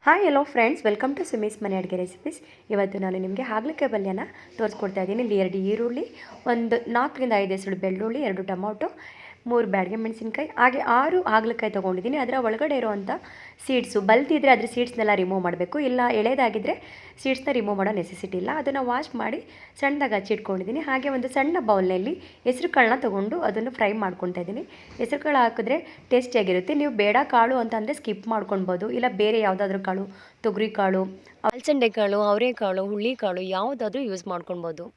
Hi hello friends, welcome to Sumi's ಮನೆ ಅಡುಗೆ recipes. ಇವತ್ತು ನಾನು ನಿಮಗೆ ಹಾಗಲಕಾಯಿ ಪಲ್ಯನ ತೋರಿಸ್ಕೊಡ್ತಾ ಇದ್ದೀನಿ. ಇಲ್ಲಿ 2 ಈರುಳ್ಳಿ, ಒಂದು 4ರಿಂದ 5 ಹೆಸರು ಬೆಳ್ಳುಳ್ಳಿ, 2 ಟೊಮೊಟೊ, 3 ಬ್ಯಾಡಗೆ ಮೆಣಸಿನ್ಕಾಯಿ, ಹಾಗೆ 6 ಹಾಗಲಕಾಯಿ ತೊಗೊಂಡಿದ್ದೀನಿ. ಅದರ ಒಳಗಡೆ ಇರುವಂಥ ಸೀಡ್ಸು ಬಲ್ತಿದ್ರೆ ಅದ್ರ ಸೀಡ್ಸ್ನೆಲ್ಲ ರಿಮೂವ್ ಮಾಡಬೇಕು, ಇಲ್ಲ ಎಳೆದಾಗಿದ್ದರೆ ಸೀಡ್ಸ್ನ ರಿಮೂವ್ ಮಾಡೋ ನೆಸೆಸಿಟಿ ಇಲ್ಲ. ಅದನ್ನು ವಾಶ್ ಮಾಡಿ ಸಣ್ಣದಾಗಿ ಹಚ್ಚಿಟ್ಕೊಂಡಿದ್ದೀನಿ. ಹಾಗೆ ಒಂದು ಸಣ್ಣ ಬೌಲ್ನಲ್ಲಿ ಹೆಸರು ಕಾಳನ್ನ ತೊಗೊಂಡು ಅದನ್ನು ಫ್ರೈ ಮಾಡ್ಕೊತಾ ಇದ್ದೀನಿ. ಹೆಸರು ಕಾಳು ಹಾಕಿದ್ರೆ ಟೇಸ್ಟಿಯಾಗಿರುತ್ತೆ. ನೀವು ಬೇಡ ಕಾಳು ಅಂತಂದರೆ ಸ್ಕಿಪ್ ಮಾಡ್ಕೊಳ್ಬೋದು, ಇಲ್ಲ ಬೇರೆ ಯಾವುದಾದ್ರೂ ಕಾಳು, ತೊಗರಿ ಕಾಳು, ಅಲಸಂಡೆ ಕಾಳು, ಅವರೆಕಾಳು, ಹುಳ್ಳಿಕಾಳು ಯಾವುದಾದ್ರೂ ಯೂಸ್ ಮಾಡ್ಕೊಳ್ಬೋದು.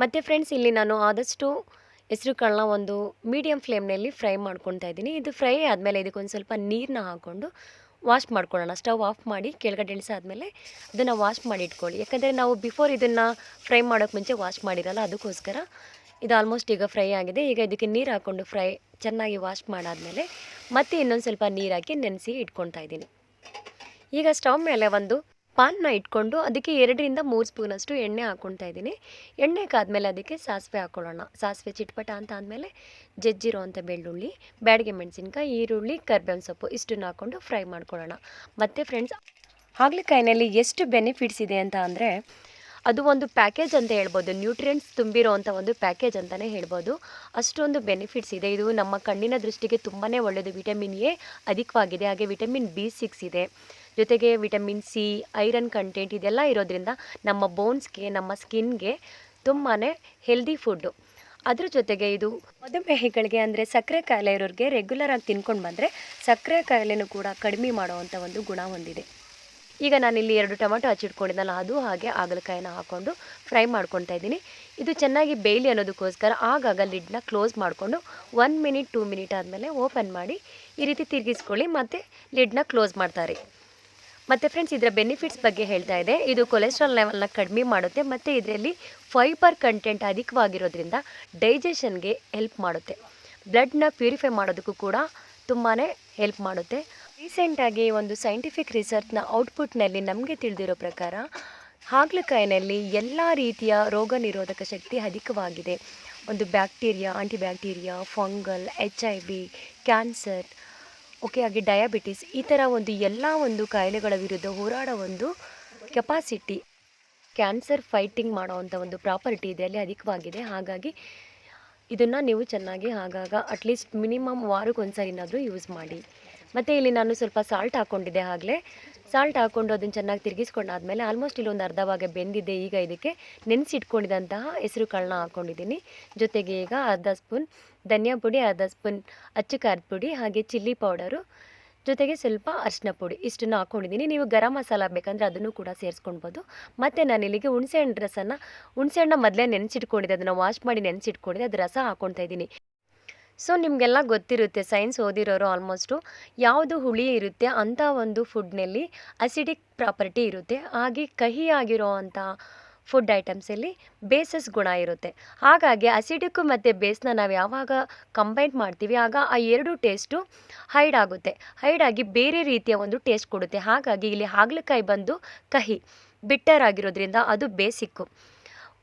ಮತ್ತು ಫ್ರೆಂಡ್ಸ್, ಇಲ್ಲಿ ನಾನು ಆದಷ್ಟು ಹೆಸರು ಕಾಳನ್ನ ಒಂದು ಮೀಡಿಯಮ್ ಫ್ಲೇಮ್ನಲ್ಲಿ ಫ್ರೈ ಮಾಡ್ಕೊತಾ ಇದ್ದೀನಿ. ಇದು ಫ್ರೈ ಆದಮೇಲೆ ಇದಕ್ಕೊಂದು ಸ್ವಲ್ಪ ನೀರನ್ನ ಹಾಕ್ಕೊಂಡು ವಾಶ್ ಮಾಡ್ಕೊಳ್ಳೋಣ. ಸ್ಟವ್ ಆಫ್ ಮಾಡಿ ಕೆಳಗಡೆ ಇಳಿಸಾದ್ಮೇಲೆ ಅದನ್ನು ವಾಶ್ ಮಾಡಿ ಇಟ್ಕೊಳ್ಳಿ. ಯಾಕಂದರೆ ನಾವು ಬಿಫೋರ್ ಇದನ್ನು ಫ್ರೈ ಮಾಡೋಕ್ಕೆ ಮುಂಚೆ ವಾಶ್ ಮಾಡಿರಲ್ಲ, ಅದಕ್ಕೋಸ್ಕರ ಇದು ಆಲ್ಮೋಸ್ಟ್ ಈಗ ಫ್ರೈ ಆಗಿದೆ. ಈಗ ಇದಕ್ಕೆ ನೀರು ಹಾಕ್ಕೊಂಡು ಚೆನ್ನಾಗಿ ವಾಶ್ ಮಾಡಾದಮೇಲೆ ಮತ್ತೆ ಇನ್ನೊಂದು ಸ್ವಲ್ಪ ನೀರು ಹಾಕಿ ನೆನೆಸಿ ಇಟ್ಕೊತಾ ಇದ್ದೀನಿ. ಈಗ ಸ್ಟವ್ ಮೇಲೆ ಒಂದು ಪಾನ್ನ ಇಟ್ಕೊಂಡು ಅದಕ್ಕೆ 2ರಿಂದ 3 ಸ್ಪೂನಷ್ಟು ಎಣ್ಣೆ ಹಾಕ್ಕೊತಾ ಇದ್ದೀನಿ. ಎಣ್ಣೆ ಕಾದ್ಮೇಲೆ ಅದಕ್ಕೆ ಸಾಸಿವೆ ಹಾಕ್ಕೊಳ್ಳೋಣ. ಸಾಸಿವೆ ಚಿಟ್ಪಟ ಅಂತ ಆದಮೇಲೆ ಜಜ್ಜಿರೋ ಅಂಥ ಬೆಳ್ಳುಳ್ಳಿ, ಬ್ಯಾಡಗೆ ಮೆಣಸಿನ್ಕಾಯಿ, ಈರುಳ್ಳಿ, ಕರಿಬೇವಿನ ಸೊಪ್ಪು ಇಷ್ಟನ್ನು ಹಾಕ್ಕೊಂಡು ಫ್ರೈ ಮಾಡ್ಕೊಳ್ಳೋಣ. ಮತ್ತು ಫ್ರೆಂಡ್ಸ್, ಹಾಗಲಕಾಯಿನಲ್ಲಿ ಎಷ್ಟು ಬೆನಿಫಿಟ್ಸ್ ಇದೆ ಅಂತ ಅಂದರೆ ಅದು ಒಂದು ಪ್ಯಾಕೇಜ್ ಅಂತ ಹೇಳ್ಬೋದು. ನ್ಯೂಟ್ರಿಯೆಂಟ್ಸ್ ತುಂಬಿರೋ ಅಂಥ ಒಂದು ಪ್ಯಾಕೇಜ್ ಅಂತಲೇ ಹೇಳ್ಬೋದು. ಅಷ್ಟೊಂದು ಬೆನಿಫಿಟ್ಸ್ ಇದೆ. ಇದು ನಮ್ಮ ಕಣ್ಣಿನ ದೃಷ್ಟಿಗೆ ತುಂಬಾ ಒಳ್ಳೆಯದು. ವಿಟಮಿನ್ ಎ ಅಧಿಕವಾಗಿದೆ, ಹಾಗೆ ವಿಟಮಿನ್ B6 ಇದೆ. ಜೊತೆಗೆ ವಿಟಮಿನ್ ಸಿ, ಐರನ್ ಕಂಟೆಂಟ್ ಇದೆಲ್ಲ ಇರೋದ್ರಿಂದ ನಮ್ಮ ಬೋನ್ಸ್ಗೆ, ನಮ್ಮ ಸ್ಕಿನ್ಗೆ ತುಂಬಾ ಹೆಲ್ದಿ ಫುಡ್ಡು. ಅದ್ರ ಜೊತೆಗೆ ಇದು ಮಧುಮೇಹಿಗಳಿಗೆ ಅಂದರೆ ಸಕ್ಕರೆ ಕಾಯಿಲೆ ಇರೋರಿಗೆ ರೆಗ್ಯುಲರಾಗಿ ತಿನ್ಕೊಂಡು ಬಂದರೆ ಸಕ್ಕರೆ ಕಾಯಿಲೆನೂ ಕೂಡ ಕಡಿಮೆ ಮಾಡುವಂಥ ಒಂದು ಗುಣ ಹೊಂದಿದೆ. ಈಗ ನಾನಿಲ್ಲಿ 2 ಟೊಮೆಟೊ ಹಚ್ಚಿಟ್ಕೊಂಡಿದ್ದಲ್ಲ, ಅದು ಹಾಗೆ ಹಾಗಲಕಾಯಿನ ಹಾಕ್ಕೊಂಡು ಫ್ರೈ ಮಾಡ್ಕೊತಾ ಇದ್ದೀನಿ. ಇದು ಚೆನ್ನಾಗಿ ಬೇಯಲಿ ಅನ್ನೋದಕ್ಕೋಸ್ಕರ ಆಗಾಗ ಲಿಡ್ನ ಕ್ಲೋಸ್ ಮಾಡಿಕೊಂಡು 1 ಮಿನಿಟ್ 2 ಮಿನಿಟ್ ಆದಮೇಲೆ ಓಪನ್ ಮಾಡಿ ಈ ರೀತಿ ತಿರುಗಿಸ್ಕೊಳ್ಳಿ, ಮತ್ತು ಲಿಡ್ನ ಕ್ಲೋಸ್ ಮಾಡ್ತಾರೆ. ಮತ್ತು ಫ್ರೆಂಡ್ಸ್, ಇದರ ಬೆನಿಫಿಟ್ಸ್ ಬಗ್ಗೆ ಹೇಳ್ತಾ ಇದೆ. ಇದು ಕೊಲೆಸ್ಟ್ರಾಲ್ ಲೆವೆಲ್ನ ಕಡಿಮೆ ಮಾಡುತ್ತೆ, ಮತ್ತು ಇದರಲ್ಲಿ ಫೈಬರ್ ಕಂಟೆಂಟ್ ಅಧಿಕವಾಗಿರೋದ್ರಿಂದ ಡೈಜೆಷನ್ಗೆ ಹೆಲ್ಪ್ ಮಾಡುತ್ತೆ. ಬ್ಲಡ್ನ ಪ್ಯೂರಿಫೈ ಮಾಡೋದಕ್ಕೂ ಕೂಡ ತುಂಬಾ ಹೆಲ್ಪ್ ಮಾಡುತ್ತೆ. ರೀಸೆಂಟಾಗಿ ಒಂದು ಸೈಂಟಿಫಿಕ್ ರಿಸರ್ಚ್ನ ಔಟ್ಪುಟ್ನಲ್ಲಿ ನಮಗೆ ತಿಳಿದಿರೋ ಪ್ರಕಾರ ಹಾಗಲಕಾಯಿನಲ್ಲಿ ಎಲ್ಲ ರೀತಿಯ ರೋಗ ನಿರೋಧಕ ಶಕ್ತಿ ಅಧಿಕವಾಗಿದೆ. ಒಂದು ಬ್ಯಾಕ್ಟೀರಿಯಾ, ಆಂಟಿಬ್ಯಾಕ್ಟೀರಿಯಾ, ಫಂಗಲ್, HIV, ಕ್ಯಾನ್ಸರ್, ಹಾಗೆ ಡಯಾಬಿಟಿಸ್, ಈ ಥರ ಒಂದು ಎಲ್ಲ ಒಂದು ಕಾಯಿಲೆಗಳ ವಿರುದ್ಧ ಹೋರಾಡೋ ಒಂದು ಕೆಪಾಸಿಟಿ, ಕ್ಯಾನ್ಸರ್ ಫೈಟಿಂಗ್ ಮಾಡೋವಂಥ ಒಂದು ಪ್ರಾಪರ್ಟಿ ಇದರಲ್ಲಿ ಅಧಿಕವಾಗಿದೆ. ಹಾಗಾಗಿ ಇದನ್ನು ನೀವು ಚೆನ್ನಾಗಿ ಆಗಾಗ ಅಟ್ಲೀಸ್ಟ್ ಮಿನಿಮಮ್ ವಾರಕ್ಕೊಂದ್ಸರಿನಾದರೂ ಯೂಸ್ ಮಾಡಿ. ಮತ್ತು ಇಲ್ಲಿ ನಾನು ಸ್ವಲ್ಪ ಸಾಲ್ಟ್ ಹಾಕ್ಕೊಂಡಿದ್ದೆ. ಆಗಲೇ ಸಾಲ್ಟ್ ಹಾಕ್ಕೊಂಡು ಅದನ್ನು ಚೆನ್ನಾಗಿ ತಿರುಗಿಸ್ಕೊಂಡಾದ್ಮೇಲೆ ಆಲ್ಮೋಸ್ಟ್ ಇಲ್ಲೊಂದು ಅರ್ಧ ಭಾಗ ಬೆಂದಿದೆ. ಈಗ ಇದಕ್ಕೆ ನೆನೆಸಿಟ್ಕೊಂಡಿದ್ದಂತಹ ಹೆಸರು ಕಾಳನ್ನ ಹಾಕ್ಕೊಂಡಿದ್ದೀನಿ. ಜೊತೆಗೆ ಈಗ ಅರ್ಧ ಸ್ಪೂನ್ ಧನಿಯಾ ಪುಡಿ, ಅರ್ಧ ಸ್ಪೂನ್ ಅಚ್ಚ ಖಾರದ ಪುಡಿ, ಹಾಗೆ ಚಿಲ್ಲಿ ಪೌಡರು, ಜೊತೆಗೆ ಸ್ವಲ್ಪ ಅರಿಶಿನ ಪುಡಿ ಇಷ್ಟನ್ನು ಹಾಕ್ಕೊಂಡಿದ್ದೀನಿ. ನೀವು ಗರಂ ಮಸಾಲ ಬೇಕಂದರೆ ಅದನ್ನು ಕೂಡ ಸೇರಿಸ್ಕೊಳ್ಬೋದು. ಮತ್ತು ನಾನು ಇಲ್ಲಿಗೆ ಹುಣಸೆಹಣ್ಣು ಮೊದಲೇ ನೆನೆಸಿಟ್ಕೊಂಡಿದ್ದೆ, ಅದನ್ನು ವಾಶ್ ಮಾಡಿ ನೆನೆಸಿಟ್ಕೊಂಡಿದ್ದೆ, ಅದು ರಸ ಹಾಕ್ಕೊಳ್ತಾ ಇದ್ದೀನಿ. ಸೊ ನಿಮಗೆಲ್ಲ ಗೊತ್ತಿರುತ್ತೆ, ಸೈನ್ಸ್ ಓದಿರೋರು ಆಲ್ಮೋಸ್ಟು, ಯಾವುದು ಹುಳಿ ಇರುತ್ತೆ ಅಂಥ ಒಂದು ಫುಡ್ನಲ್ಲಿ ಅಸಿಡಿಕ್ ಪ್ರಾಪರ್ಟಿ ಇರುತ್ತೆ. ಹಾಗೆ ಕಹಿ ಆಗಿರೋ ಅಂಥ ಫುಡ್ ಐಟಮ್ಸಲ್ಲಿ ಬೇಸಸ್ ಗುಣ ಇರುತ್ತೆ. ಹಾಗಾಗಿ ಅಸಿಡಿಕ್ಕು ಮತ್ತು ಬೇಸ್ನ ನಾವು ಯಾವಾಗ ಕಂಬೈನ್ ಮಾಡ್ತೀವಿ ಆಗ ಆ 2 ಟೇಸ್ಟು ಹೈಡಾಗಿ ಬೇರೆ ರೀತಿಯ ಒಂದು ಟೇಸ್ಟ್ ಕೊಡುತ್ತೆ. ಹಾಗಾಗಿ ಇಲ್ಲಿ ಹಾಗಲಕಾಯಿ ಬಂದು ಕಹಿ, ಬಿಟ್ಟರ್ ಆಗಿರೋದ್ರಿಂದ ಅದು ಬೇಸಿಕ್ಕು.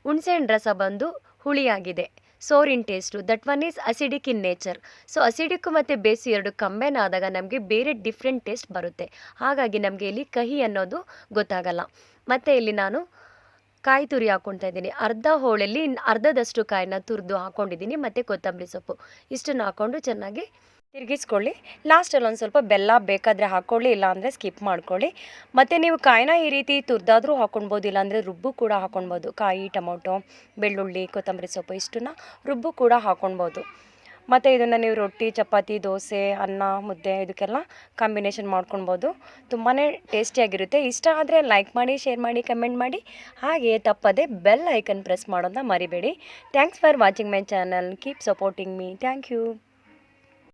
ಹುಣಸೆಹಣ್ಣು ರಸ ಬಂದು ಹುಳಿಯಾಗಿದೆ, sour in taste, that one is acidic in nature. So acidic ಮತ್ತು ಬೇಸು 2 ಕಂಬೈನ್ ಆದಾಗ ನಮಗೆ ಬೇರೆ ಡಿಫ್ರೆಂಟ್ ಟೇಸ್ಟ್ ಬರುತ್ತೆ. ಹಾಗಾಗಿ ನಮಗೆ ಇಲ್ಲಿ ಕಹಿ ಅನ್ನೋದು ಗೊತ್ತಾಗಲ್ಲ. ಮತ್ತು ಇಲ್ಲಿ ನಾನು ಕಾಯಿ ತುರಿ ಹಾಕ್ಕೊಳ್ತಾ ಇದ್ದೀನಿ. ಅರ್ಧ ಹೋಳಲ್ಲಿ ಅರ್ಧದಷ್ಟು ಕಾಯಿನ ತುರಿದು ಹಾಕ್ಕೊಂಡಿದ್ದೀನಿ, ಮತ್ತು ಕೊತ್ತಂಬರಿ ಸೊಪ್ಪು ಇಷ್ಟನ್ನು ಹಾಕ್ಕೊಂಡು ಚೆನ್ನಾಗಿ ತಿರುಗಿಸ್ಕೊಳ್ಳಿ. ಲಾಸ್ಟಲ್ಲಿ ಒಂದು ಸ್ವಲ್ಪ ಬೆಲ್ಲ ಬೇಕಾದರೆ ಹಾಕ್ಕೊಳ್ಳಿ, ಇಲ್ಲಾಂದರೆ ಸ್ಕಿಪ್ ಮಾಡ್ಕೊಳ್ಳಿ. ಮತ್ತು ನೀವು ಕಾಯಿನ ಈ ರೀತಿ ತುರಿದಾದ್ರೂ ಹಾಕ್ಕೊಳ್ಬೋದು, ಇಲ್ಲಾಂದರೆ ರುಬ್ಬು ಕೂಡ ಹಾಕ್ಕೊಳ್ಬೋದು. ಕಾಯಿ, ಟೊಮೊಟೊ, ಬೆಳ್ಳುಳ್ಳಿ, ಕೊತ್ತಂಬರಿ ಸೊಪ್ಪು ಇಷ್ಟನ್ನು ರುಬ್ಬು ಕೂಡ ಹಾಕ್ಕೊಳ್ಬೋದು. ಮತ್ತು ಇದನ್ನು ನೀವು ರೊಟ್ಟಿ, ಚಪಾತಿ, ದೋಸೆ, ಅನ್ನ, ಮುದ್ದೆ ಇದಕ್ಕೆಲ್ಲ ಕಾಂಬಿನೇಷನ್ ಮಾಡ್ಕೊಳ್ಬೋದು. ತುಂಬಾ ಟೇಸ್ಟಿಯಾಗಿರುತ್ತೆ. ಇಷ್ಟ ಆದರೆ ಲೈಕ್ ಮಾಡಿ, ಶೇರ್ ಮಾಡಿ, ಕಮೆಂಟ್ ಮಾಡಿ, ಹಾಗೆಯೇ ತಪ್ಪದೆ ಬೆಲ್ ಐಕನ್ ಪ್ರೆಸ್ ಮಾಡೋದನ್ನ ಮರಿಬೇಡಿ. Thanks for watching my channel. Keep supporting me. Thank you.